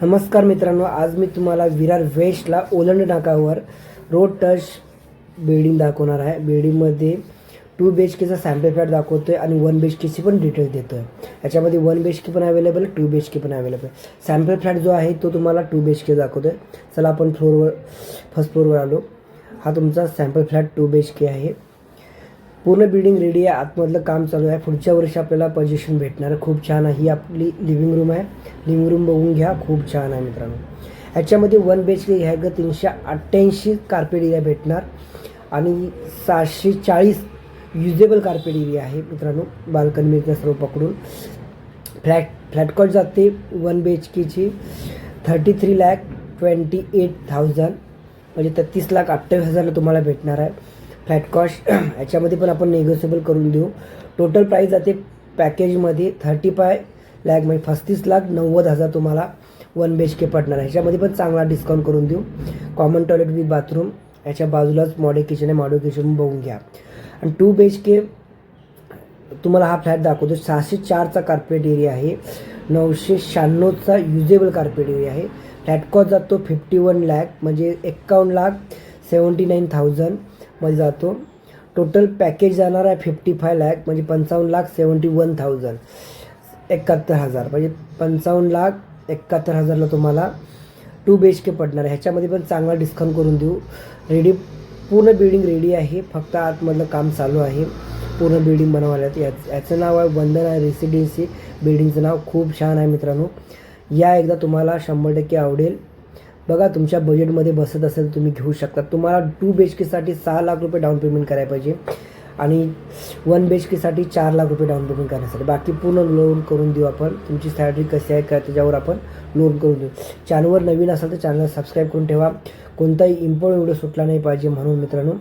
नमस्कार मित्रांनो, आज मी तुम्हाला विरार वेस्टला ओलंड नाकावर रोड टच बिल्डिंग दाखवणार आहे. बिल्डिंगमध्ये 2 BHKचा सॅम्पल फ्लॅट दाखवतो आहे आणि 1 BHKची पण डिटेल्स देतो आहे. याच्यामध्ये 1 BHK पण अवेलेबल, 2 BHK पण अवेलेबल. सॅम्पल फ्लॅट जो आहे तो तुम्हाला 2 BHK दाखवतो आहे. चला आपण फर्स्ट फ्लोअरवर आलो. हा तुमचा सॅम्पल फ्लॅट 2 BHK आहे. पूर्ण बिल्डिंग रेडी आहे. आतमधलं काम चालू आहे. पुढच्या वर्षी आपल्याला पोझिशन भेटणार. खूप छान आहे. ही आपली लिव्हिंग रूम आहे. लिव्हिंग रूम बघून घ्या, खूप छान आहे मित्रांनो. ह्याच्यामध्ये 1 BHK घ्यायचं 388 कार्पेट एरिया भेटणार आणि 740 युजेबल कार्पेट एरिया आहे मित्रांनो. बाल्कनी मिळते सर्व पकडून. फ्लॅट कॉस्ट जाते 1 BHKची 33,28,000 म्हणजे 33,28,000ला तुम्हाला भेटणार आहे फ्लॅट कॉस्ट. याच्यामध्ये पण आपण नेगोशिएबल करून देऊ. टोटल प्राईस जाते पॅकेजमध्ये 35 लाख म्हणजे 35,90,000 तुम्हाला 1 BHK पडणार आहे. ह्याच्यामध्ये पण चांगला डिस्काउंट करून देऊ. कॉमन टॉयलेट विथ बाथरूम, याच्या बाजूलाच मॉडेल किचन आहे. मॉडेल किचन बघून घ्या. आणि 2 BHK तुम्हाला हा फ्लॅट दाखवतो. 604चा कार्पेट एरिया आहे, 996चा युजेबल कार्पेट एरिया आहे. फ्लॅट कॉस्ट जातो 51 लाख म्हणजे 51,79,000 मध्ये जातो. टोटल पॅकेज जाणार आहे 55 लाख म्हणजे 55,71,000 71,000 म्हणजे 55,71,000ला तुम्हाला 2 BHK पडणार आहे. ह्याच्यामध्ये पण चांगला डिस्काउंट करून देऊ. पूर्ण बिल्डिंग रेडी आहे. फक्त आतमधलं काम चालू आहे. पूर्ण बिल्डिंग बनवायला याचं नाव आहे वंदना रेसिडेन्सी. बिल्डिंगचं नाव खूप छान आहे मित्रांनो. या एकदा तुम्हाला 100% आवडेल. बघा, तुमच्या बजेटमध्ये बसत असेल तुम्ही घेऊ शकता. तुम्हाला 2 BHKसाठी 6 लाख रुपये डाऊन पेमेंट करायला पाहिजे आणि 1 BHKसाठी 4 लाख रुपये डाऊन पेमेंट करण्यासाठी. बाकी पूर्ण लोन करून देऊ आपण. तुमची सॅलरी कशी आहे काय त्याच्यावर आपण लोन करून देऊ. चॅनलवर नवीन असाल तर चॅनल सबस्क्राईब करून ठेवा. कोणताही इम्पॉर्टंट व्हिडिओ सुटला नाही पाहिजे म्हणून मित्रांनो.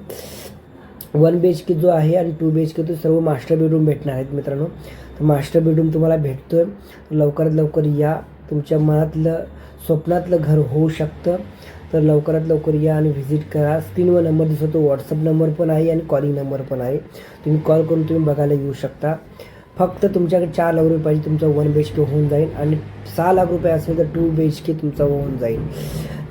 1 BHK जो आहे आणि 2 BHK तो सर्व मास्टर बेडरूम भेटणार आहेत मित्रांनो. तर मास्टर बेडरूम तुम्हाला भेटतो आहे. लवकरात लवकर या. तुमच्या मनातलं स्वप्नातलं घर होऊ शकतं. तर लवकरात लवकर या आणि व्हिजिट करा. स्क्रीनवर नंबर दिसतो. व्हॉट्सअप नंबर पण आहे आणि कॉलिंग नंबर पण आहे. तुम्ही कॉल करून तुम्ही बघायला येऊ शकता. फक्त तुमच्याकडे 4 लाख रुपये पाहिजे, तुमचा 1 BHK होऊन जाईल. आणि 6 लाख रुपये असेल तर 2 BHK तुमचा होऊन जाईल.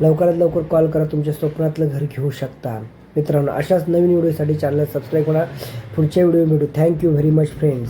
लवकरात लवकर कॉल करा. तुमच्या स्वप्नातलं घर घेऊ शकता मित्रांनो. अशाच नवीन व्हिडिओसाठी चॅनल सबस्क्राईब करा. पुढच्या व्हिडिओ भेटू. Thank you very much friends.